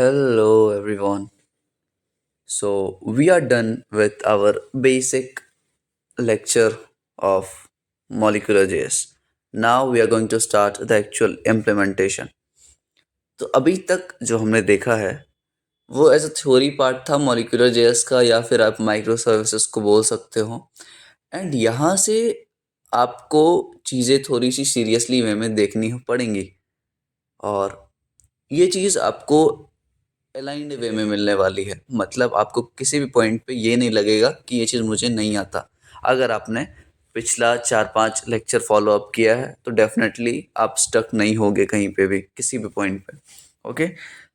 Hello everyone. So we are done with our basic lecture of molecular JS. Now we are going to start the actual implementation. तो अभी तक जो हमने देखा है वो एज अ थ्योरी पार्ट था मॉलिक्यूलर जेएस का या फिर आप माइक्रो सर्विसेज को बोल सकते हो। एंड यहाँ से आपको चीज़ें थोड़ी सी सीरियसली वे में देखनी पड़ेंगी और ये चीज़ आपको अलाइंड वे में मिलने वाली है। मतलब आपको किसी भी पॉइंट पे ये नहीं लगेगा कि ये चीज़ मुझे नहीं आता। अगर आपने पिछला 4-5 लेक्चर फॉलो अप किया है तो डेफिनेटली आप स्टक नहीं होगे कहीं पे भी किसी भी पॉइंट पे। ओके,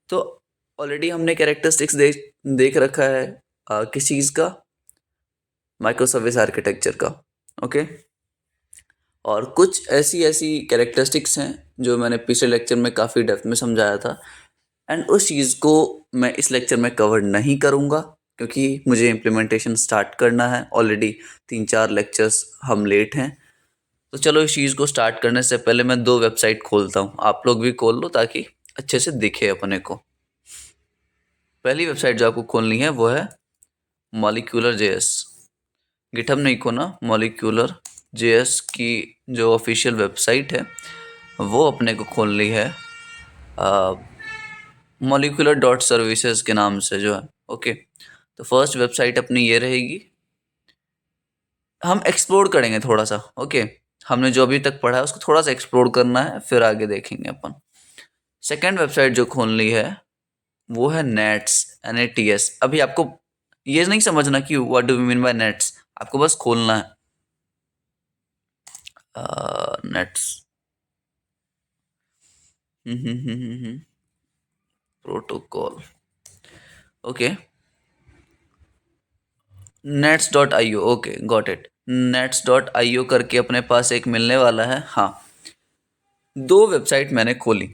तो ऑलरेडी हमने कैरेक्टरिस्टिक्स देख रखा है किस चीज़ का, माइक्रो सर्विस आर्किटेक्चर का। ओके, और कुछ ऐसी ऐसी कैरेक्टरिस्टिक्स हैं जो मैंने पिछले लेक्चर में काफ़ी डेप्थ में समझाया था एंड उस चीज़ को मैं इस लेक्चर में कवर नहीं करूँगा क्योंकि मुझे इम्प्लीमेंटेशन स्टार्ट करना है। ऑलरेडी 3-4 लेक्चर्स हम लेट हैं। तो चलो इस चीज़ को स्टार्ट करने से पहले मैं 2 वेबसाइट खोलता हूँ, आप लोग भी खोल लो ताकि अच्छे से दिखे अपने को। पहली वेबसाइट जो आपको खोलनी है वो है मॉलिक्यूलर जेएस। गिटहब नहीं खोना, मॉलिक्यूलर जेएस की जो ऑफिशियल वेबसाइट है वो अपने को खोलनी है मॉलिक्यूलर डॉट सर्विसेज के नाम से जो है। ओके, तो फर्स्ट वेबसाइट अपनी ये रहेगी। हम एक्सप्लोर करेंगे थोड़ा सा। ओके, हमने जो अभी तक पढ़ा है उसको थोड़ा सा एक्सप्लोर करना है, फिर आगे देखेंगे अपन। सेकेंड वेबसाइट जो खोलनी है वो है नेट्स, NATS। अभी आपको ये नहीं समझना कि what do we mean by nets, आपको बस खोलना है nets. Protocol. Okay, nets.io। Okay, got it. nets.io करके अपने पास एक मिलने वाला है। हाँ, 2 वेबसाइट मैंने खोली।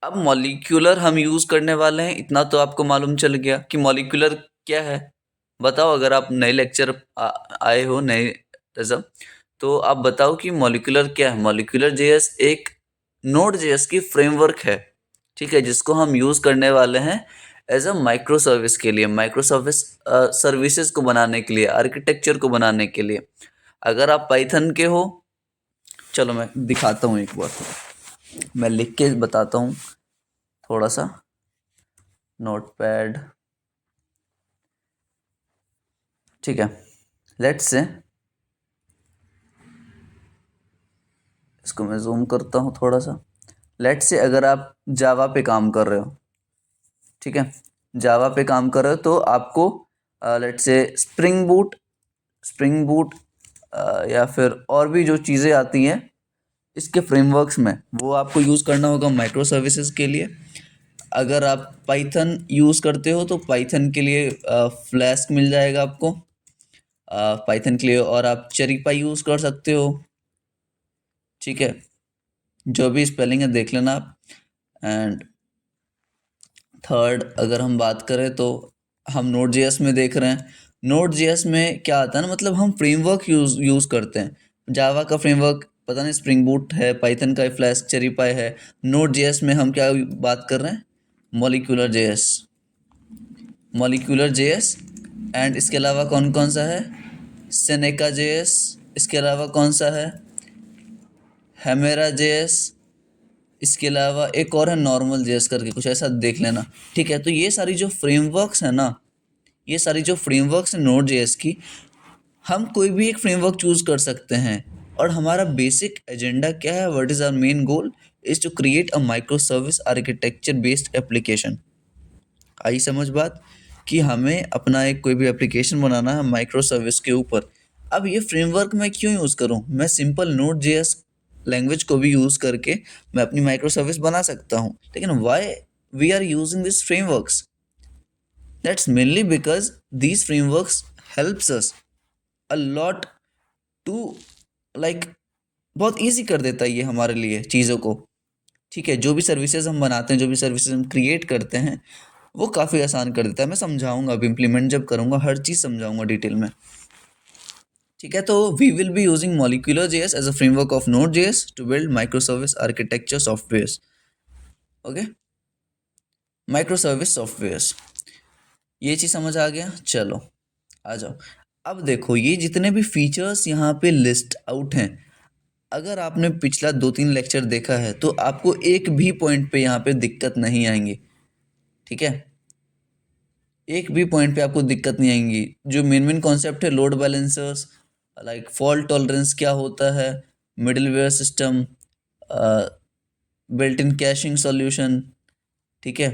अब मॉलिक्यूलर हम यूज़ करने वाले हैं, इतना तो आपको मालूम चल गया कि मॉलिक्यूलर क्या है। बताओ, अगर आप नए लेक्चर आए हो नए रज़म, तो आप बताओ कि मॉलिक्यूलर क्या है। मॉलिक्यूलर जेएस एक नोड जेएस की फ्रेमवर्क है, ठीक है, जिसको हम यूज़ करने वाले हैं एज अ माइक्रो सर्विस के लिए, माइक्रो सर्विस सर्विसेज को बनाने के लिए, आर्किटेक्चर को बनाने के लिए। अगर आप पाइथन के हो, चलो मैं दिखाता हूँ एक बार, मैं लिख के बताता हूँ थोड़ा सा। नोटपैड, ठीक है, लेट्स से इसको मैं जूम करता हूँ थोड़ा सा। लेट्स से अगर आप जावा पे काम कर रहे हो, ठीक है, जावा पे काम कर रहे हो तो आपको लेट्स से स्प्रिंग बूट या फिर और भी जो चीज़ें आती हैं इसके फ्रेमवर्क्स में, वो आपको यूज़ करना होगा माइक्रो सर्विसेज के लिए। अगर आप पाइथन यूज़ करते हो तो पाइथन के लिए फ्लैस्क मिल जाएगा आपको पाइथन के लिए, और आप चेरीपाई यूज़ कर सकते हो, ठीक है, जो भी स्पेलिंग है देख लेना आप। एंड थर्ड अगर हम बात करें तो हम नोड जेएस में देख रहे हैं। नोड जेएस में क्या आता है ना, मतलब हम फ्रेमवर्क यूज़ करते हैं। जावा का फ्रेमवर्क पता नहीं स्प्रिंग बूट है, पाइथन का फ्लैस्क चेरीपाई है। नोड जेएस में हम क्या बात कर रहे हैं, molecular JS, molecular JS. And इसके अलावा कौन कौन सा है, सेनेका जेएस। इसके अलावा कौन सा है, हेमेरा जेएस। इसके अलावा एक और है नॉर्मल जेएस करके, कुछ ऐसा देख लेना, ठीक है। तो ये सारी जो फ्रेमवर्क्स है ना, ये सारी जो फ्रेमवर्क्स हैं नोड जेएस की, हम कोई भी एक फ्रेमवर्क चूज कर सकते हैं। और हमारा बेसिक एजेंडा क्या है, what is our main goal is to create a micro service architecture based application. आई समझ बात, कि हमें अपना एक कोई भी एप्लीकेशन बनाना है माइक्रो सर्विस के ऊपर। अब ये फ्रेमवर्क मैं क्यों यूज़ करूँ, मैं सिंपल नोड जेएस लैंग्वेज को भी यूज़ करके मैं अपनी माइक्रो सर्विस बना सकता हूँ। लेकिन why we are using this frameworks, that's mainly because these frameworks helps us a lot to like, बहुत ईजी कर देता है ये हमारे लिए चीज़ों को, ठीक है। जो भी सर्विसेज हम बनाते हैं, जो भी सर्विसेज हम क्रिएट करते हैं, वो काफ़ी आसान कर देता है। मैं समझाऊंगा, अब इम्प्लीमेंट जब करूंगा हर चीज़ समझाऊंगा डिटेल में, ठीक है। तो we will be using Moleculer JS as a framework of Node JS to build micro service architecture software. Okay, microservice softwares, ये चीज़ समझ आ गया। चलो आ जाओ। अब देखो ये जितने भी फीचर्स यहाँ पे लिस्ट आउट हैं, अगर आपने पिछला 2-3 लेक्चर देखा है तो आपको एक भी पॉइंट पे यहाँ पे दिक्कत नहीं आएंगी। ठीक है, एक भी पॉइंट पे आपको दिक्कत नहीं आएंगी। जो मेन मेन कॉन्सेप्ट है, load balancers, like fault tolerance क्या होता है, middleware system, built in caching solution. ठीक है,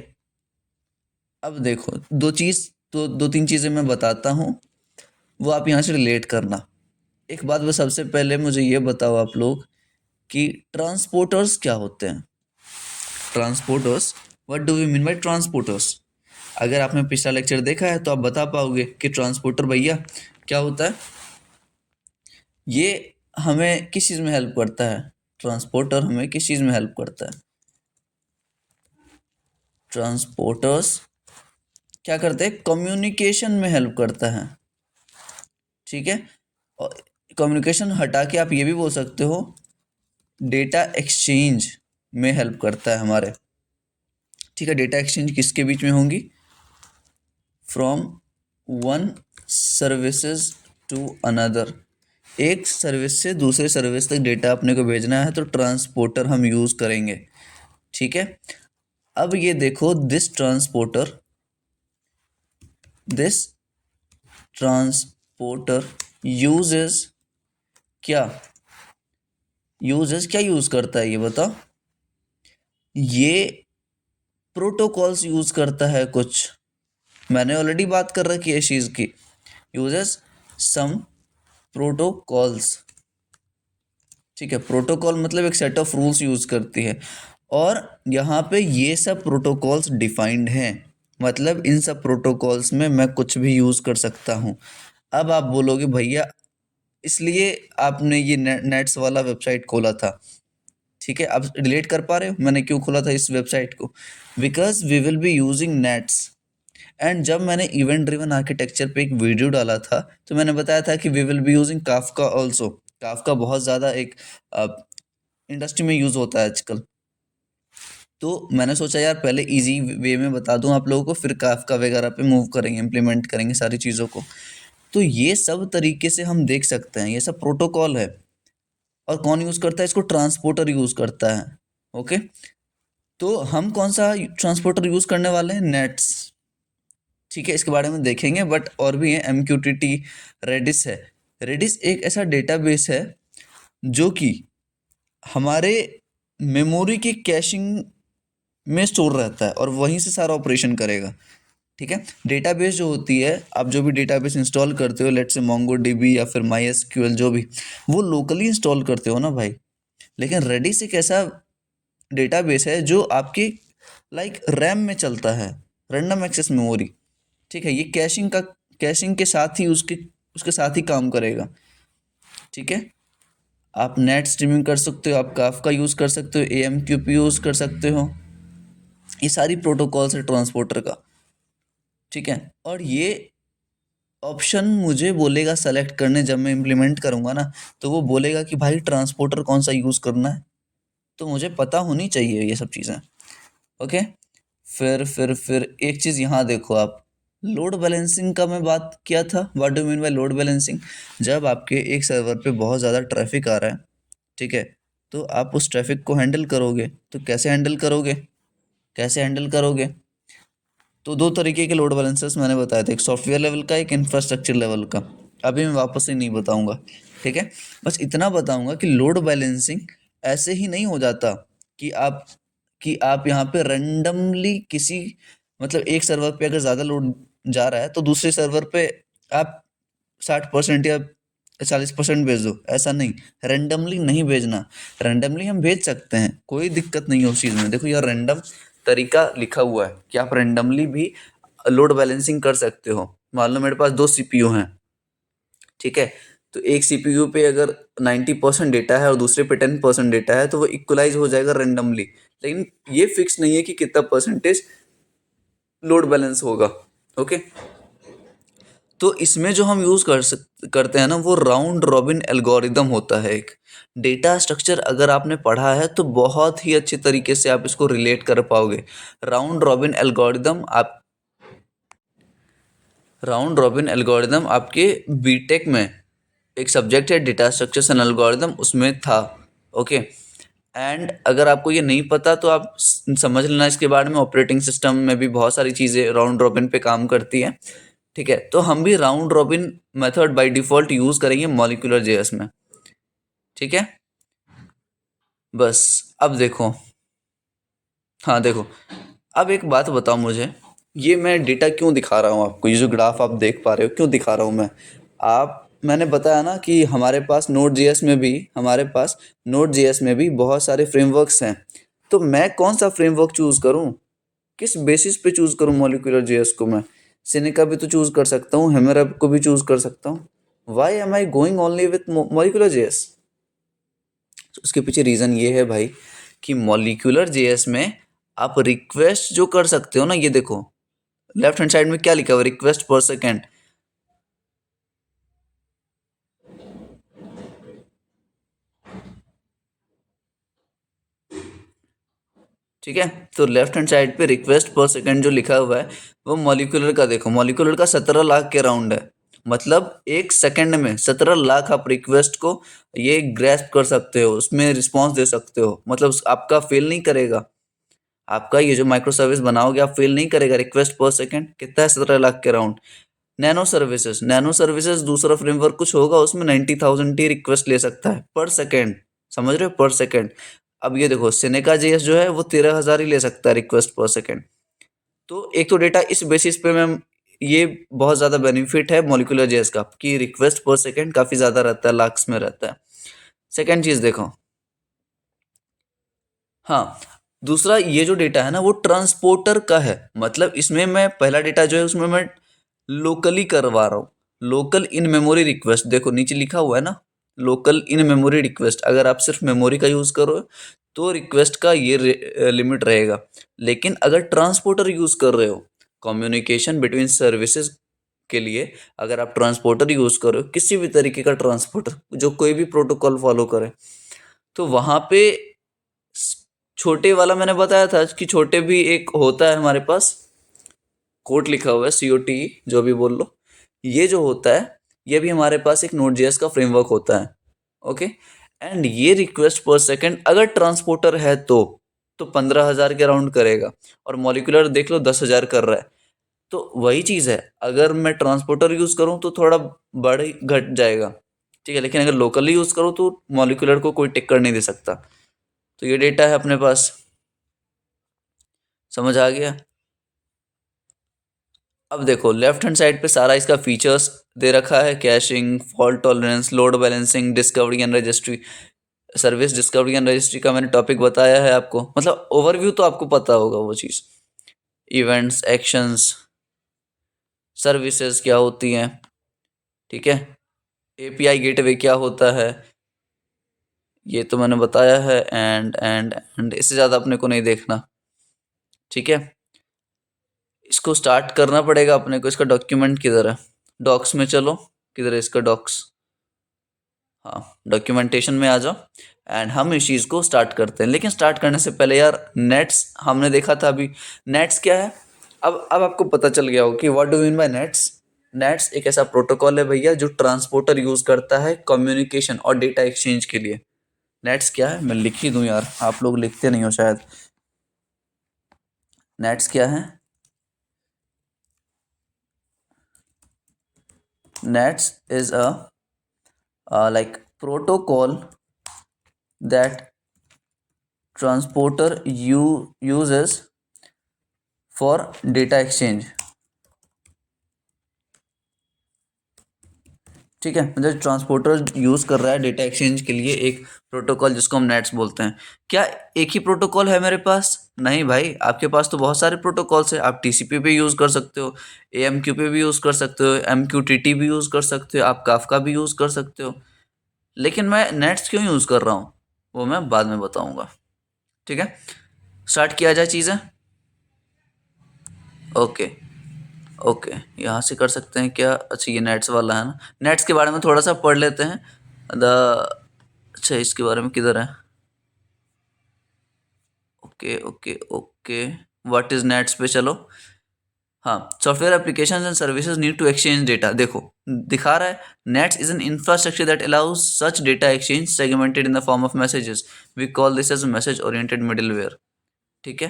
अब देखो दो तीन चीज़ें मैं बताता हूँ, वो आप यहाँ से रिलेट करना। एक बात बस सबसे पहले मुझे ये बताओ आप लोग कि ट्रांसपोर्टर्स क्या होते हैं। Transporters, what do we mean by transporters? अगर आपने पिछला लेक्चर देखा है तो आप बता पाओगे कि ट्रांसपोर्टर भैया क्या होता है। ये हमें किस चीज़ में हेल्प करता है? ट्रांसपोर्टर हमें किस चीज़ में हेल्प करता है? ट्रांसपोर्टर्स क्या करते हैं? कम्युनिकेशन में हेल्प करता है। ठीक है, और कम्युनिकेशन हटा के आप ये भी बोल सकते हो डेटा एक्सचेंज में हेल्प करता है हमारे। ठीक है, डेटा एक्सचेंज किसके बीच में होंगी? From one services to another. एक सर्विस से दूसरे सर्विस तक डेटा अपने को भेजना है तो ट्रांसपोर्टर हम यूज़ करेंगे। ठीक है, अब ये देखो, दिस ट्रांसपोर्टर यूजेस क्या यूज़ करता है, ये बताओ। ये प्रोटोकॉल्स यूज़ करता है कुछ, मैंने ऑलरेडी बात कर रखी है इस चीज़ की। यूजेस सम प्रोटोकॉल्स। ठीक है, प्रोटोकॉल मतलब एक सेट ऑफ रूल्स यूज़ करती है, और यहाँ पे ये सब प्रोटोकॉल्स डिफाइंड हैं, मतलब इन सब प्रोटोकॉल्स में मैं कुछ भी यूज़ कर सकता हूँ। अब आप बोलोगे भैया इसलिए आपने ये नेट्स वाला वेबसाइट खोला था। ठीक है, आप रिलेट कर पा रहे हो मैंने क्यों खोला था इस वेबसाइट को? Because we will be using nets. And जब मैंने इवेंट ड्रिवन आर्किटेक्चर पे एक वीडियो डाला था तो मैंने बताया था कि we will be using Kafka also. Kafka बहुत ज़्यादा एक इंडस्ट्री में यूज़ होता है आजकल, तो मैंने सोचा यार पहले इजी वे में बता दूं आप लोगों को, फिर काफका वगैरह पे मूव करेंगे, इम्प्लीमेंट करेंगे सारी चीज़ों को। तो ये सब तरीके से हम देख सकते हैं, ये सब प्रोटोकॉल है। और कौन यूज़ करता है इसको? ट्रांसपोर्टर यूज़ करता है। ओके, तो हम कौन सा ट्रांसपोर्टर यूज़ करने वाले हैं? नेट्स। ठीक है, इसके बारे में देखेंगे, बट और भी है, MQTT, रेडिस है। रेडिस एक ऐसा डेटाबेस है जो कि हमारे मेमोरी की कैशिंग में स्टोर रहता है और वहीं से सारा ऑपरेशन करेगा। ठीक है, डेटाबेस जो होती है, आप जो भी डेटाबेस इंस्टॉल करते हो, लेट्स से मोंगोडीबी या फिर MySQL, जो भी, वो लोकली इंस्टॉल करते हो ना भाई। लेकिन रेडिस एक ऐसा डेटाबेस है जो आपकी लाइक रैम में चलता है, रैंडम एक्सेस मेमोरी। ठीक है, ये कैशिंग के साथ ही उसके उसके साथ ही काम करेगा। ठीक है, आप नेट स्ट्रीमिंग कर सकते हो, आप काफका यूज़ कर सकते हो, AMQP यूज़ कर सकते हो। ये सारी प्रोटोकॉल्स है ट्रांसपोर्टर का। ठीक है, और ये ऑप्शन मुझे बोलेगा सेलेक्ट करने, जब मैं इम्प्लीमेंट करूँगा ना तो वो बोलेगा कि भाई ट्रांसपोर्टर कौन सा यूज़ करना है, तो मुझे पता होनी चाहिए ये सब चीज़ें। ओके, फिर एक चीज़ यहाँ देखो आप, लोड बैलेंसिंग का मैं बात किया था। What do mean by load balancing? जब आपके एक सर्वर पे बहुत ज़्यादा ट्रैफिक आ रहा है, ठीक है, तो आप उस ट्रैफिक को हैंडल करोगे, तो कैसे हैंडल करोगे? तो दो तरीके के लोड बैलेंसर्स मैंने बताए थे, एक सॉफ्टवेयर लेवल का, एक इंफ्रास्ट्रक्चर लेवल का। अभी मैं वापस से नहीं बताऊंगा। ठीक है, बस इतना बताऊंगा कि लोड बैलेंसिंग ऐसे ही नहीं हो जाता कि आप यहाँ पे रैंडमली किसी, मतलब एक सर्वर पे अगर ज़्यादा लोड जा रहा है तो दूसरे सर्वर पे आप 60% या 40% भेज दो, ऐसा नहीं। रैंडमली नहीं भेजना। रैंडमली हम भेज सकते हैं, कोई दिक्कत नहीं है उस चीज़ में। देखो यार, रैंडम तरीका लिखा हुआ है कि आप रैंडमली भी लोड बैलेंसिंग कर सकते हो। मान लो मेरे पास 2 CPU हैं, ठीक है, तो एक CPU पे अगर 90% डेटा है और दूसरे पे 10% डेटा है तो वो इक्वलाइज हो जाएगा रैंडमली। लेकिन ये फिक्स नहीं है कि कितना परसेंटेज लोड बैलेंस होगा। ओके, तो इसमें जो हम यूज़ करते हैं ना, वो राउंड रॉबिन एल्गोरिदम होता है एक। डेटा स्ट्रक्चर अगर आपने पढ़ा है तो बहुत ही अच्छे तरीके से आप इसको रिलेट कर पाओगे। राउंड रॉबिन एल्गोरिदम आप राउंड रॉबिन एल्गोरिदम आपके बीटेक में एक सब्जेक्ट है, डेटा स्ट्रक्चर्स एंड एल्गोरिदम, उसमें था। ओके। एंड अगर आपको ये नहीं पता तो आप समझ लेना इसके बारे में। ऑपरेटिंग सिस्टम में भी बहुत सारी चीज़ें राउंड रॉबिन पे काम करती हैं। ठीक है, तो हम भी round robin method by default use करेंगे मॉलिक्यूलर जेएस में। ठीक है, बस। अब देखो, हाँ देखो, अब एक बात बताओ मुझे, ये मैं डेटा क्यों दिखा रहा हूँ आपको? ये जो ग्राफ आप देख पा रहे हो, क्यों दिखा रहा हूँ मैं? मैंने बताया ना कि हमारे पास नोड जेएस में भी बहुत सारे फ्रेमवर्क्स हैं। तो मैं कौन सा फ्रेमवर्क चूज़ करूँ? किस बेसिस पे चूज़ करूँ मॉलिक्यूलर जेएस को मैं? सिनेका भी तो चूज़ कर सकता हूँ, हेमरअप को भी चूज़ कर सकता हूँ। Why am I going only with molecular JS? तो उसके पीछे रीज़न ये है भाई कि मॉलिक्यूलर जेएस में आप रिक्वेस्ट जो कर सकते हो ना, ये देखो लेफ्ट हैंड साइड में क्या लिखा हुआ है, रिक्वेस्ट पर सेकेंड। ठीक है, तो लेफ्ट हैंड साइड पे रिक्वेस्ट पर सेकंड जो लिखा हुआ है, वो मॉलिक्यूलर का देखो, मॉलिक्यूलर का 17 लाख के राउंड है। मतलब एक सेकंड में 17 लाख आप रिक्वेस्ट को ये ग्रैस्प कर सकते हो, उसमें रिस्पॉन्स दे सकते हो। मतलब आपका फेल नहीं करेगा, आपका ये जो माइक्रो सर्विस बनाओगे आप फेल नहीं करेगा। रिक्वेस्ट पर सेकंड कितना है? 17 लाख के राउंड। नैनो सर्विसेज दूसरा फ्रेमवर्क कुछ होगा, उसमें 90,000 ही रिक्वेस्ट ले सकता है पर सेकेंड। समझ रहे हो? पर सेकेंड। अब ये देखो, सिनेका जेएस जो है वो 13,000 ही ले सकता है रिक्वेस्ट पर सेकेंड। तो एक तो डेटा इस बेसिस पे मैम, ये बहुत ज़्यादा बेनिफिट है मॉलिक्यूलर जेएस का कि रिक्वेस्ट पर सेकेंड काफ़ी ज़्यादा रहता है, लाख्स में रहता है। सेकेंड चीज़ देखो, हाँ, दूसरा ये जो डेटा है ना वो ट्रांसपोर्टर का है। मतलब इसमें मैं पहला डेटा जो है उसमें मैं लोकली करवा रहा हूँ। लोकल इन मेमोरी रिक्वेस्ट, देखो नीचे लिखा हुआ है ना, लोकल इन मेमोरी रिक्वेस्ट। अगर आप सिर्फ मेमोरी का यूज़ करो तो रिक्वेस्ट का ये लिमिट रहेगा। लेकिन अगर ट्रांसपोर्टर यूज़ कर रहे हो कम्युनिकेशन बिटवीन सर्विसेज के लिए, अगर आप ट्रांसपोर्टर यूज़ करो, किसी भी तरीके का ट्रांसपोर्टर जो कोई भी प्रोटोकॉल फॉलो करे, तो वहाँ पे छोटे वाला मैंने बताया था कि छोटे भी एक होता है हमारे पास, कोट लिखा हुआ है, COT, जो भी बोल लो। ये जो होता है, ये भी हमारे पास एक नोड जेएस का फ्रेमवर्क होता है। ओके। एंड ये रिक्वेस्ट पर सेकंड अगर ट्रांसपोर्टर है तो 15,000 के राउंड करेगा। और मॉलिक्यूलर देख लो 10,000 कर रहा है। तो वही चीज़ है, अगर मैं ट्रांसपोर्टर यूज़ करूँ तो थोड़ा बढ़ घट जाएगा। ठीक है, लेकिन अगर लोकली यूज़ करूँ तो मॉलिक्यूलर को कोई टेक्कर नहीं दे सकता। तो ये डेटा है अपने पास। समझ आ गया? अब देखो लेफ्ट हैंड साइड पे सारा इसका फीचर्स दे रखा है, caching, fault tolerance, load balancing, discovery and registry. Service discovery and registry का मैंने टॉपिक बताया है आपको, मतलब ओवरव्यू तो आपको पता होगा वो चीज़। इवेंट्स, एक्शंस, सर्विसेज क्या होती हैं, ठीक है, API गेटवे क्या होता है, ये तो मैंने बताया है। एंड इससे ज़्यादा अपने को नहीं देखना। ठीक है, इसको स्टार्ट करना पड़ेगा अपने को। इसका डॉक्यूमेंट किधर है? डॉक्स में चलो, किधर है इसका डॉक्स? हाँ, डॉक्यूमेंटेशन में आ जाओ एंड हम इस चीज़ को स्टार्ट करते हैं। लेकिन स्टार्ट करने से पहले यार, नेट्स हमने देखा था अभी। नेट्स क्या है? अब आपको पता चल गया होगा कि what do mean by nets. Nets एक ऐसा प्रोटोकॉल है भैया जो ट्रांसपोर्टर यूज़ करता है कम्युनिकेशन और डेटा एक्सचेंज के लिए। नेट्स क्या है, मैं लिख ही दूँ यार, आप लोग लिखते नहीं हो शायद। नेट्स क्या है? Nets is a like protocol that transporter uses for data exchange। ठीक है, मतलब ट्रांसपोर्टर यूज कर रहा है डेटा एक्सचेंज के लिए एक प्रोटोकॉल जिसको हम नेट्स बोलते हैं। क्या एक ही प्रोटोकॉल है मेरे पास? नहीं भाई, आपके पास तो बहुत सारे प्रोटोकॉल्स है। आप TCP पे यूज कर सकते हो, AMQ पे भी यूज कर सकते हो, MQTT भी यूज कर सकते हो, आप काफका भी यूज कर सकते हो। लेकिन मैं नेट्स क्यों यूज कर रहा हूँ वो मैं बाद में बताऊंगा। ठीक है, स्टार्ट किया जाए चीज़ें। ओके, ओके, यहाँ से कर सकते हैं क्या? अच्छा, ये नेट्स वाला है ना, नेट्स के बारे में थोड़ा सा पढ़ लेते हैं। द अच्छा, इसके बारे में किधर है? Okay okay okay, what is nets पे चलो। हाँ, software application and services need to exchange data. देखो, दिखा रहा है nets is an infrastructure that allows such data exchange segmented in the form of messages. We call this as message oriented middleware. ठीक है,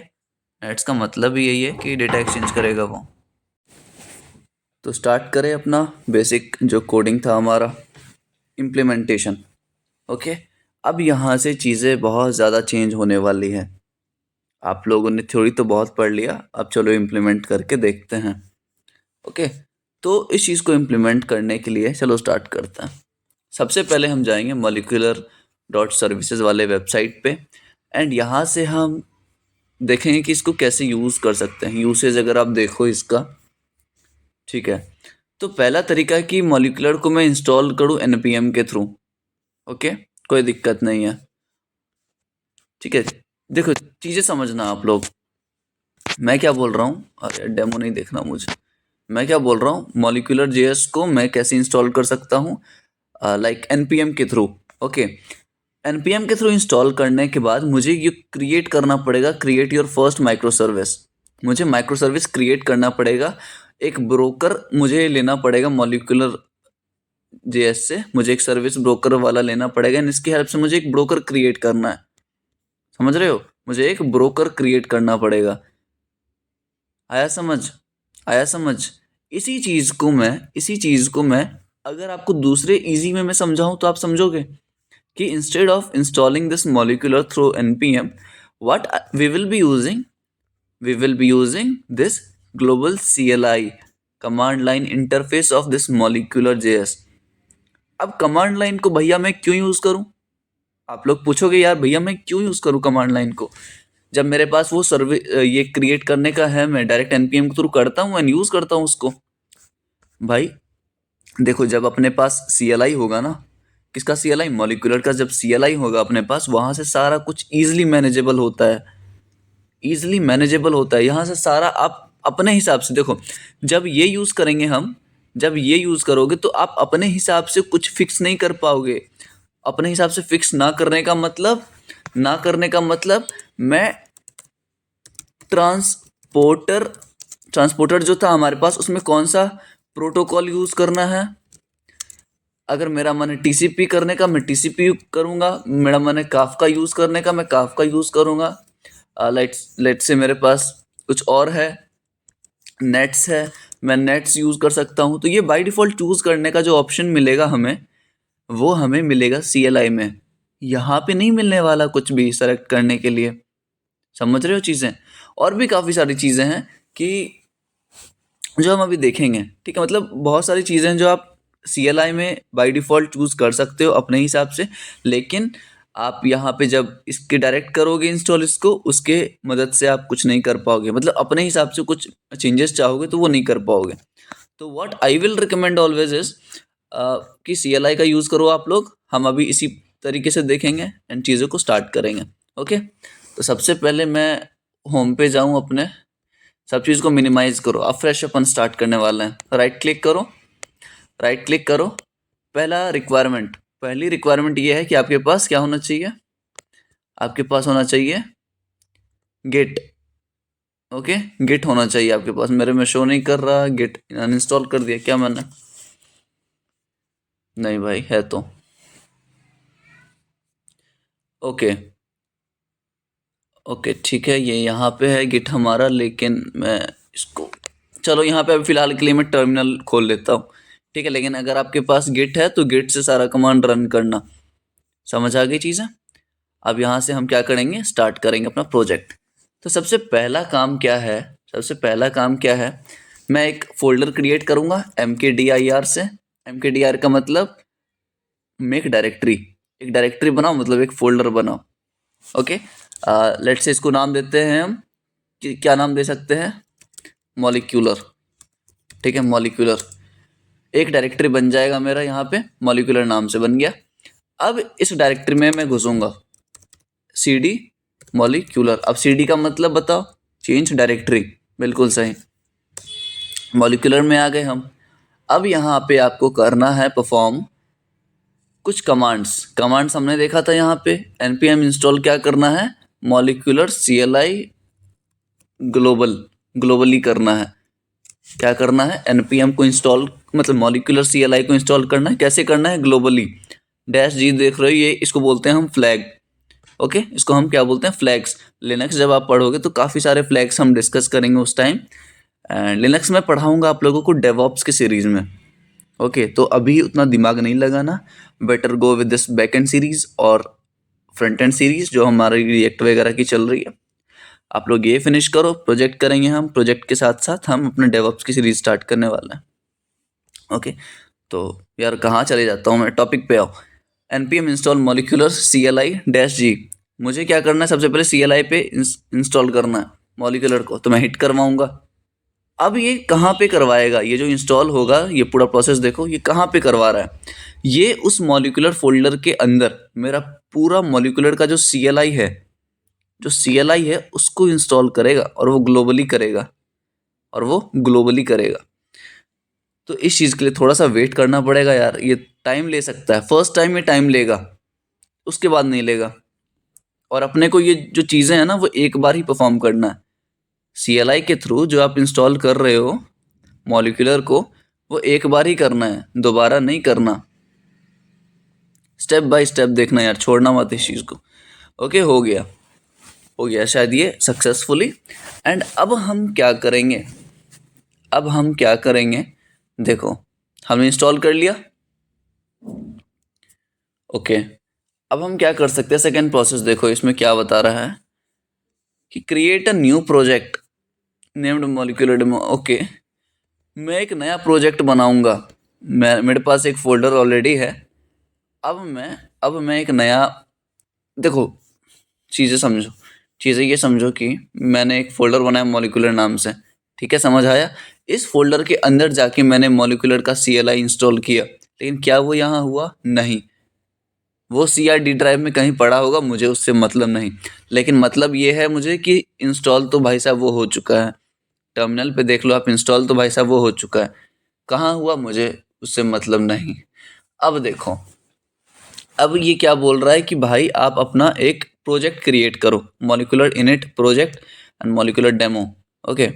nets का मतलब ही यही है कि डेटा एक्सचेंज करेगा वो। तो स्टार्ट करें अपना बेसिक जो कोडिंग था हमारा, इम्प्लीमेंटेशन। ओके, अब यहाँ से चीज़ें बहुत ज़्यादा चेंज होने वाली है। आप लोगों ने थ्योरी तो बहुत पढ़ लिया, अब चलो इम्प्लीमेंट करके देखते हैं। ओके, तो इस चीज़ को इम्प्लीमेंट करने के लिए चलो स्टार्ट करते हैं। सबसे पहले हम जाएंगे मॉलिक्यूलर डॉट सर्विसेज वाले वेबसाइट पे, एंड यहाँ से हम देखेंगे कि इसको कैसे यूज़ कर सकते हैं। यूसेज अगर आप देखो इसका, ठीक है, तो पहला तरीका है कि मॉलिक्यूलर को मैं इंस्टॉल करूँ npm के थ्रू। ओके, कोई दिक्कत नहीं है। ठीक है, देखो चीज़ें समझना आप लोग, मैं क्या बोल रहा हूँ। अरे डेमो नहीं देखना मुझे, मैं क्या बोल रहा हूँ। मॉलिक्यूलर जेएस को मैं कैसे इंस्टॉल कर सकता हूँ? लाइक npm के थ्रू। ओके, npm के थ्रू इंस्टॉल करने के बाद मुझे ये क्रिएट करना पड़ेगा, create your first micro service. मुझे माइक्रो सर्विस क्रिएट करना पड़ेगा, एक ब्रोकर मुझे लेना पड़ेगा मॉलिक्यूलर जेएस से, मुझे एक सर्विस ब्रोकर वाला लेना पड़ेगा, इसकी हेल्प से मुझे एक ब्रोकर क्रिएट करना है। समझ रहे हो, मुझे एक ब्रोकर क्रिएट करना पड़ेगा। आया समझ? आया समझ? इसी चीज़ को मैं अगर आपको दूसरे इजी में मैं समझाऊं तो आप समझोगे कि instead of installing this Moleculer through npm, what we will be using this global CLI, command line interface of this Moleculer JS. अब कमांड लाइन को भैया मैं क्यों यूज करूं? आप लोग पूछोगे यार भैया मैं क्यों यूज करूं कमांड लाइन को, जब मेरे पास वो ये क्रिएट करने का है, मैं डायरेक्ट npm के थ्रू करता हूँ एंड यूज करता हूँ उसको। भाई देखो, जब अपने पास CLI होगा ना, किसका CLI? मॉलिक्यूलर का। जब CLI होगा अपने पास, वहां से सारा कुछ इजिली मैनेजेबल होता है, इजिली मैनेजेबल होता है। यहाँ से सारा आप अपने हिसाब से देखो, जब ये यूज करेंगे हम, जब ये यूज करोगे तो आप अपने हिसाब से कुछ फिक्स नहीं कर पाओगे। अपने हिसाब से फिक्स ना करने का मतलब, मैं ट्रांसपोर्टर ट्रांसपोर्टर जो था हमारे पास, उसमें कौन सा प्रोटोकॉल यूज करना है। अगर मेरा मन है TCP करने का, मैं TCP करूंगा। मेरा मन है काफका यूज करने का, मैं काफका यूज करूंगा। लेट्स से मेरे पास कुछ और है, नेट्स है, मैं नेट्स यूज कर सकता हूँ। तो ये बाय डिफॉल्ट चूज करने का जो ऑप्शन मिलेगा हमें, वो हमें मिलेगा CLI में। यहाँ पे नहीं मिलने वाला कुछ भी सेलेक्ट करने के लिए। समझ रहे हो चीजें? और भी काफी सारी चीजें हैं कि जो हम अभी देखेंगे। ठीक है, मतलब बहुत सारी चीजें हैं जो आप CLI में बाय डिफॉल्ट चूज कर सकते हो अपने हिसाब से, लेकिन आप यहाँ पे जब इसके डायरेक्ट करोगे इंस्टॉल, इसको उसके मदद से आप कुछ नहीं कर पाओगे। मतलब अपने हिसाब से कुछ चेंजेस चाहोगे तो वो नहीं कर पाओगे। तो what I will recommend always is कि CLI का यूज़ करो आप लोग। हम अभी इसी तरीके से देखेंगे एंड चीज़ों को स्टार्ट करेंगे। ओके, तो सबसे पहले मैं होम पे जाऊँ अपने, सब चीज़ को मिनिमाइज करो। अब फ्रेश अपन स्टार्ट करने वाले हैं। राइट क्लिक करो, राइट क्लिक करो। पहली रिक्वायरमेंट ये है कि आपके पास क्या होना चाहिए? आपके पास होना चाहिए गिट। ओके, गिट होना चाहिए आपके पास। मेरे में शो नहीं कर रहा गिट, अनइंस्टॉल कर दिया क्या मैंने? नहीं भाई, है तो। ओके ओके, ठीक है, ये यहाँ पे है गिट हमारा, लेकिन मैं इसको, चलो यहाँ पे अभी फिलहाल के लिए मैं टर्मिनल खोल लेता हूँ। ठीक है, लेकिन अगर आपके पास गिट है तो गिट से सारा कमांड रन करना। समझ आ गई चीज़ें? अब यहाँ से हम क्या करेंगे, स्टार्ट करेंगे अपना प्रोजेक्ट। तो सबसे पहला काम क्या है? मैं एक फोल्डर क्रिएट करूँगा mkdir से। mkdir का मतलब मेक डायरेक्टरी। एक डायरेक्टरी बनाओ, मतलब एक फोल्डर बनाओ। ओके, लेट्स से इसको नाम देते हैं हम, क्या नाम दे सकते हैं? मॉलिक्यूलर। ठीक है, मॉलिक्यूलर एक डायरेक्टरी बन जाएगा मेरा, यहाँ पे मॉलिक्यूलर नाम से बन गया। अब इस डायरेक्टरी में मैं घुसूंगा, cd मॉलिक्यूलर। अब cd का मतलब बताओ, चेंज डायरेक्टरी। बिल्कुल सही। मॉलिक्यूलर में आ गए हम। अब यहाँ पे आपको करना है परफॉर्म कुछ कमांड्स हमने देखा था यहाँ पे npm इंस्टॉल क्या करना है, मॉलिक्यूलर CLI ग्लोबली करना है। क्या करना है, npm को इंस्टॉल मतलब मॉलिक्यूलर CLI को इंस्टॉल करना है। कैसे करना है, ग्लोबली। -g देख रहे हो, ये इसको बोलते हैं हम फ्लैग। ओके, इसको हम क्या बोलते हैं, फ्लैग्स। लिनक्स जब आप पढ़ोगे तो काफ़ी सारे फ्लैग्स हम डिस्कस करेंगे उस टाइम। एंड लिनक्स में पढ़ाऊंगा आप लोगों को डेवऑप्स की सीरीज़ में। ओके, तो अभी उतना दिमाग नहीं लगाना, better go with this backend series और फ्रंट एंड सीरीज़ जो हमारी रिएक्ट वगैरह की चल रही है। आप लोग ये फिनिश करो, प्रोजेक्ट करेंगे हम, प्रोजेक्ट के साथ साथ हम अपने डेवऑप्स की सीरीज स्टार्ट करने वाले हैं। ओके, तो यार कहाँ चले जाता हूँ मैं, टॉपिक पे आओ। npm install molecular CLI-g। मुझे क्या करना है, सबसे पहले CLI पे इंस्टॉल करना है मॉलिक्यूलर को, तो मैं हिट करवाऊंगा। अब ये कहाँ पे करवाएगा, ये जो इंस्टॉल होगा, ये पूरा प्रोसेस देखो, ये कहाँ पे करवा रहा है, ये उस मॉलिक्यूलर फोल्डर के अंदर मेरा पूरा मॉलिक्यूलर का जो CLI है, उसको इंस्टॉल करेगा और वो ग्लोबली करेगा। तो इस चीज़ के लिए थोड़ा सा वेट करना पड़ेगा यार, ये टाइम ले सकता है। फर्स्ट टाइम ये टाइम लेगा, उसके बाद नहीं लेगा। और अपने को ये जो चीज़ें हैं ना, वो एक बार ही परफॉर्म करना है। CLI के थ्रू जो आप इंस्टॉल कर रहे हो मॉलिक्यूलर को, वो एक बार ही करना है, दोबारा नहीं करना। स्टेप बाय स्टेप देखना यार, छोड़ना मत इस चीज़ को। ओके, हो गया शायद ये सक्सेसफुली। एंड अब हम क्या करेंगे, देखो हमने इंस्टॉल कर लिया। ओके, अब हम क्या कर सकते हैं, सेकेंड प्रोसेस देखो, इसमें क्या बता रहा है कि create a new project named molecular demo. Okay, मैं एक नया प्रोजेक्ट बनाऊंगा। मेरे पास एक फोल्डर ऑलरेडी है। अब मैं एक नया, देखो चीज़ें ये समझो कि मैंने एक फोल्डर बनाया मॉलिक्यूलर नाम से, ठीक है, समझ आया। इस फोल्डर के अंदर जाके मैंने मॉलिक्यूलर का CLI इंस्टॉल किया, लेकिन क्या वो यहाँ हुआ, नहीं। वो CRD ड्राइव में कहीं पड़ा होगा, मुझे उससे मतलब नहीं। लेकिन मतलब ये है मुझे कि इंस्टॉल तो भाई साहब वो हो चुका है। टर्मिनल पे देख लो आप, इंस्टॉल तो भाई साहब वो हो चुका है। कहाँ हुआ, मुझे उससे मतलब नहीं। अब देखो, अब ये क्या बोल रहा है कि भाई आप अपना एक प्रोजेक्ट क्रिएट करो, molecular init project and molecular demo. Okay,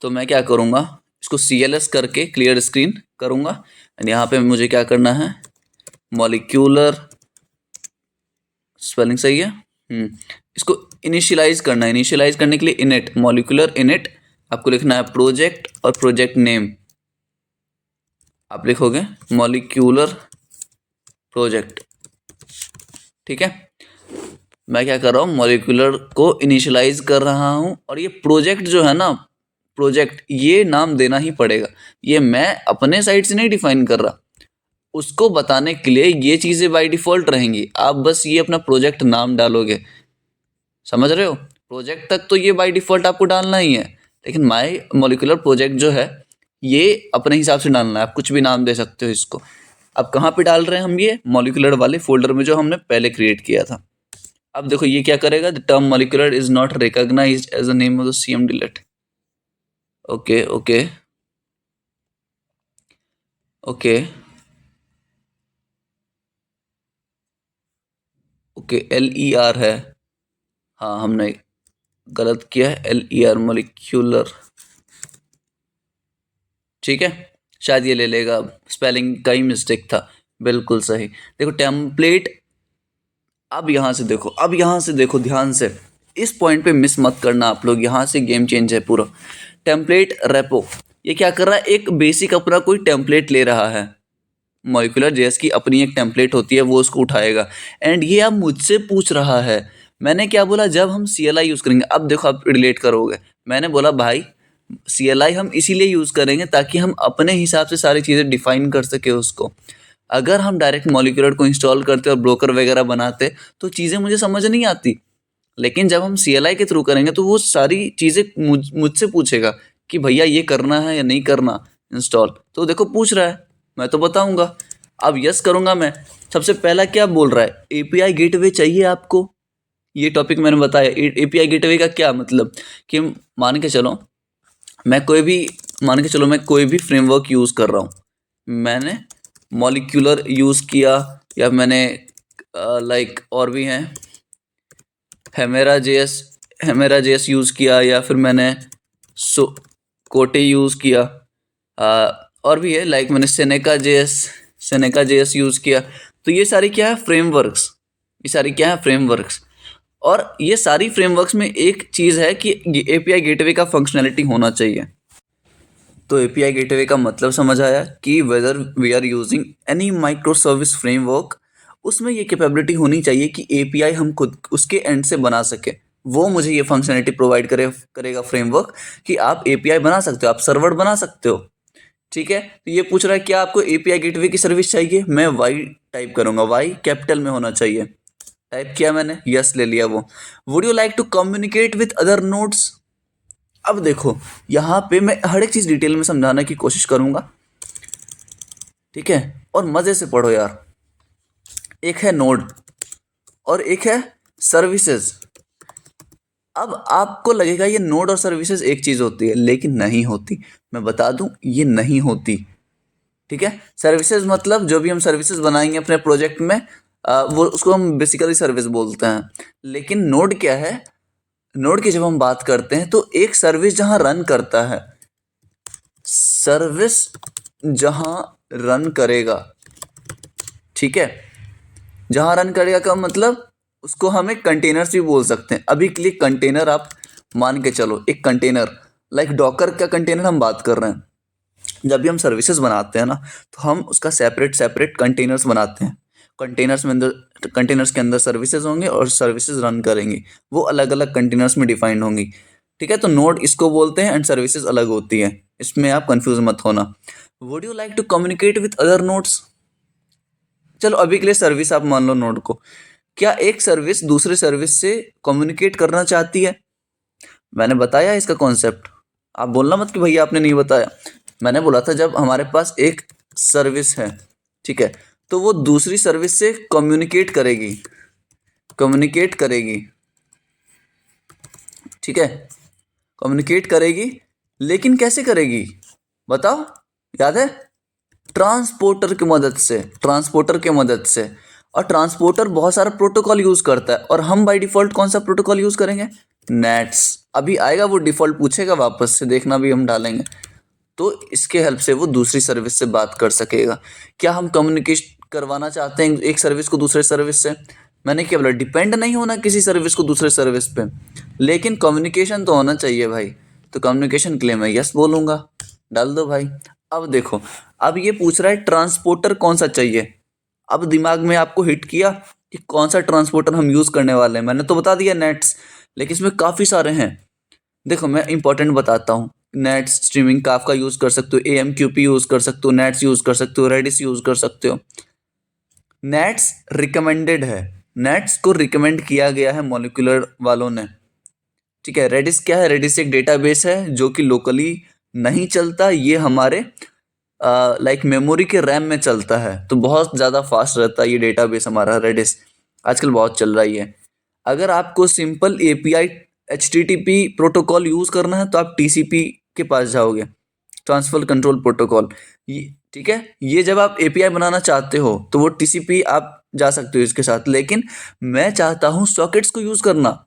तो मैं क्या करूँगा, इसको CLS करके क्लियर स्क्रीन करूँगा। एंड यहाँ पे मुझे क्या करना है, मॉलिक्यूलर, स्पेलिंग सही है, इसको इनिशियलाइज करना है। इनिशियलाइज करने के लिए इनिट, मॉलिक्यूलर इनिट, आपको लिखना है प्रोजेक्ट और प्रोजेक्ट नेम। आप लिखोगे मॉलिक्यूलर प्रोजेक्ट, ठीक है। मैं क्या कर रहा हूँ, मॉलिक्यूलर को इनिशियलाइज कर रहा हूँ। और ये प्रोजेक्ट जो है ना, प्रोजेक्ट, ये नाम देना ही पड़ेगा। ये मैं अपने साइड से नहीं डिफाइन कर रहा, उसको बताने के लिए ये चीज़ें बाय डिफ़ॉल्ट रहेंगी। आप बस ये अपना प्रोजेक्ट नाम डालोगे, समझ रहे हो। प्रोजेक्ट तक तो ये बाय डिफ़ॉल्ट आपको डालना ही है, लेकिन माय मॉलिक्यूलर प्रोजेक्ट जो है, ये अपने हिसाब से डालना है। आप कुछ भी नाम दे सकते हो इसको। अब कहाँ पे डाल रहे हैं हम, ये मॉलिक्यूलर वाले फोल्डर में जो हमने पहले क्रिएट किया था। अब देखो ये क्या करेगा, the term Moleculer is not recognised as the name of the cmdlet। Okay okay okay okay, LER है। हाँ, हमने गलत किया है, LER मॉलिक्यूलर, ठीक है। शायद ये ले लेगा, स्पेलिंग का ही मिस्टेक था, बिल्कुल सही। देखो टेम्पलेट, अब यहाँ से देखो ध्यान से, इस पॉइंट पे मिस मत करना आप लोग, यहाँ से गेम चेंज है पूरा। टेम्पलेट रेपो, ये क्या कर रहा है, एक बेसिक अपना कोई टेम्पलेट ले रहा है। मॉलिक्यूलर जेएस की अपनी एक टेम्पलेट होती है, वो उसको उठाएगा। एंड ये अब मुझसे पूछ रहा है, मैंने क्या बोला, जब हम CLI यूज़ करेंगे। अब देखो आप रिलेट करोगे, मैंने बोला भाई CLI हम इसीलिए यूज़ करेंगे ताकि हम अपने हिसाब से सारी चीज़ें डिफाइन कर सके उसको। अगर हम डायरेक्ट मॉलिक्यूलर को इंस्टॉल करते और ब्रोकर वगैरह बनाते तो चीज़ें मुझे समझ नहीं आती। लेकिन जब हम CLI के थ्रू करेंगे तो वो सारी चीज़ें मुझसे पूछेगा कि भैया ये करना है या नहीं करना इंस्टॉल। तो देखो पूछ रहा है, मैं तो बताऊंगा। अब यस करूंगा मैं। सबसे पहला क्या बोल रहा है, API गेटवे चाहिए आपको। ये टॉपिक मैंने बताया। API गेटवे का क्या मतलब, कि मान के चलो मैं कोई भी मान के चलो मैं कोई भी फ्रेमवर्क यूज़ कर रहा हूँ, मैंने मॉलिक्यूलर यूज़ किया या मैंने लाइक और भी हैं हेमेरा जेएस यूज़ किया या फिर मैंने कोटे यूज़ किया, और भी है लाइक मैंने सेनेका जेएस यूज़ किया। तो ये सारी क्या है फ्रेमवर्क्स, ये सारी क्या है फ्रेमवर्क्स। और ये सारी फ्रेमवर्क्स में एक चीज़ है कि एपीआई गेटवे का फंक्शनैलिटी होना चाहिए। तो एपीआई गेटवे का मतलब समझ आया कि whether we are using any microservice framework, उसमें ये कैपेबिलिटी होनी चाहिए कि एपीआई हम खुद उसके एंड से बना सके। वो मुझे ये फंक्शनैलिटी प्रोवाइड करेगा फ्रेमवर्क कि आप एपीआई बना सकते हो, आप सर्वर बना सकते हो। ठीक है, तो ये पूछ रहा है क्या आपको एपीआई गेटवे की सर्विस चाहिए, मैं वाई टाइप करूंगा, वाई कैपिटल में होना चाहिए। टाइप किया मैंने, यस ले लिया वो। Would you like to communicate with other nodes. अब देखो यहाँ पे मैं हर एक चीज़ डिटेल में समझाने की कोशिश करूंगा, ठीक है, और मज़े से पढ़ो यार। एक है नोड और एक है सर्विसेज। अब आपको लगेगा ये नोड और सर्विसेज एक चीज़ होती है, लेकिन नहीं होती। मैं बता दूं ये नहीं होती। ठीक है, सर्विसेज मतलब जो भी हम सर्विसेज बनाएंगे अपने प्रोजेक्ट में, वो उसको हम बेसिकली सर्विस बोलते हैं। लेकिन नोड क्या है, नोड की जब हम बात करते हैं तो एक सर्विस जहां रन करता है, सर्विस जहां रन करेगा, ठीक है, जहां रन करेगा का मतलब उसको हम एक कंटेनर्स भी बोल सकते हैं। अभी के लिए कंटेनर आप मान के चलो, एक कंटेनर लाइक डॉकर का कंटेनर हम बात कर रहे हैं। जब भी हम सर्विसेज बनाते हैं ना, तो हम उसका सेपरेट सेपरेट कंटेनर्स बनाते हैं। कंटेनर्स के अंदर सर्विसेज होंगे और सर्विसेज रन करेंगी, वो अलग अलग कंटेनर्स में डिफाइंड होंगी। ठीक है, तो नोड इसको बोलते हैं एंड सर्विसेज अलग होती है, इसमें आप कंफ्यूज मत होना। Would you like to communicate with other nodes. चलो अभी के लिए सर्विस आप मान लो नोड को। क्या एक सर्विस दूसरे सर्विस से कम्युनिकेट करना चाहती है। मैंने बताया इसका कॉन्सेप्ट, आप बोलना मत कि भैया आपने नहीं बताया। मैंने बोला था जब हमारे पास एक सर्विस है, ठीक है, तो वो दूसरी सर्विस से कम्युनिकेट करेगी, कम्युनिकेट करेगी, ठीक है, कम्युनिकेट करेगी। लेकिन कैसे करेगी बताओ, याद है, ट्रांसपोर्टर की मदद से, ट्रांसपोर्टर की मदद से। और ट्रांसपोर्टर बहुत सारा प्रोटोकॉल यूज करता है, और हम बाय डिफॉल्ट कौन सा प्रोटोकॉल यूज करेंगे, नेट्स। अभी आएगा वो डिफॉल्ट पूछेगा वापस से, देखना भी हम डालेंगे, तो इसके हेल्प से वो दूसरी सर्विस से बात कर सकेगा। क्या हम कम्युनिकेट करवाना चाहते हैं एक सर्विस को दूसरे सर्विस से। मैंने क्या बोला, डिपेंड नहीं होना किसी सर्विस को दूसरे सर्विस पे, लेकिन कम्युनिकेशन तो होना चाहिए भाई। तो कम्युनिकेशन के लिए मैं यस बोलूंगा, डाल दो भाई। अब देखो, अब ये पूछ रहा है ट्रांसपोर्टर कौन सा चाहिए। अब दिमाग में आपको हिट किया कि कौन सा ट्रांसपोर्टर हम यूज करने वाले हैं। मैंने तो बता दिया नेट्स, लेकिन इसमें काफी सारे हैं। देखो मैं इंपॉर्टेंट बताता हूँ। नेट्स स्ट्रीमिंग काफका यूज कर सकते हो, AMQP यूज कर सकते हो, नेट्स यूज कर सकते हो, रेडिस यूज कर सकते हो। नेट्स रिकमेंडेड है, नेट्स को रिकमेंड किया गया है मॉलिक्यूलर वालों ने। ठीक है, रेडिस क्या है, रेडिस एक डेटाबेस है जो कि लोकली नहीं चलता, ये हमारे लाइक मेमोरी के रैम में चलता है, तो बहुत ज़्यादा फास्ट रहता है ये डेटाबेस हमारा रेडिस, आजकल बहुत चल रही है। अगर आपको simple API HTTP protocol use करना है तो आप TCP के पास जाओगे, ट्रांसफर कंट्रोल प्रोटोकॉल। ये ठीक है, ये जब आप API बनाना चाहते हो तो वो TCP आप जा सकते हो इसके साथ, लेकिन मैं चाहता हूँ सॉकेट्स को यूज़ करना,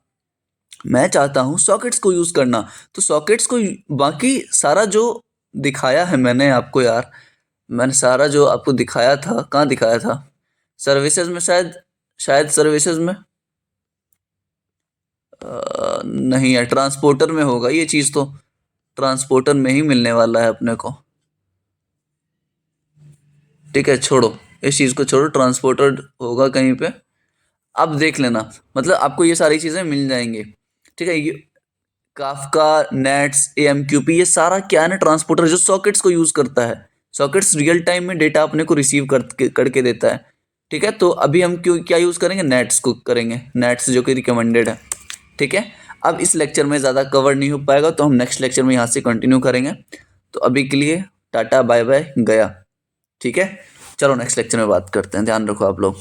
मैं चाहता हूँ सॉकेट्स को यूज़ करना। तो सॉकेट्स को बाकी सारा जो दिखाया है मैंने आपको यार, मैंने सारा जो आपको दिखाया था, कहाँ दिखाया था, सर्विसेज में शायद, शायद सर्विसेज में नहीं है, ट्रांसपोर्टर में होगा ये चीज़, तो ट्रांसपोर्टर में ही मिलने वाला है अपने को। ठीक है, छोड़ो इस चीज़ को, छोड़ो, ट्रांसपोर्टर होगा कहीं पे। अब देख लेना, मतलब आपको ये सारी चीज़ें मिल जाएंगी। ठीक है, ये काफका, नेट्स, AMQP, ये सारा क्या है ना, ट्रांसपोर्टर जो सॉकेट्स को यूज करता है। सॉकेट्स रियल टाइम में डेटा अपने को रिसीव करके देता है। ठीक है, तो अभी हम क्यों क्या यूज करेंगे, नेट्स को करेंगे, नेट्स जो कि रिकमेंडेड है। ठीक है, अब इस लेक्चर में ज़्यादा कवर नहीं हो पाएगा, तो हम नेक्स्ट लेक्चर में यहाँ से कंटिन्यू करेंगे। तो अभी के लिए टाटा बाय बाय गया। ठीक है, चलो नेक्स्ट लेक्चर में बात करते हैं, ध्यान रखो आप लोग।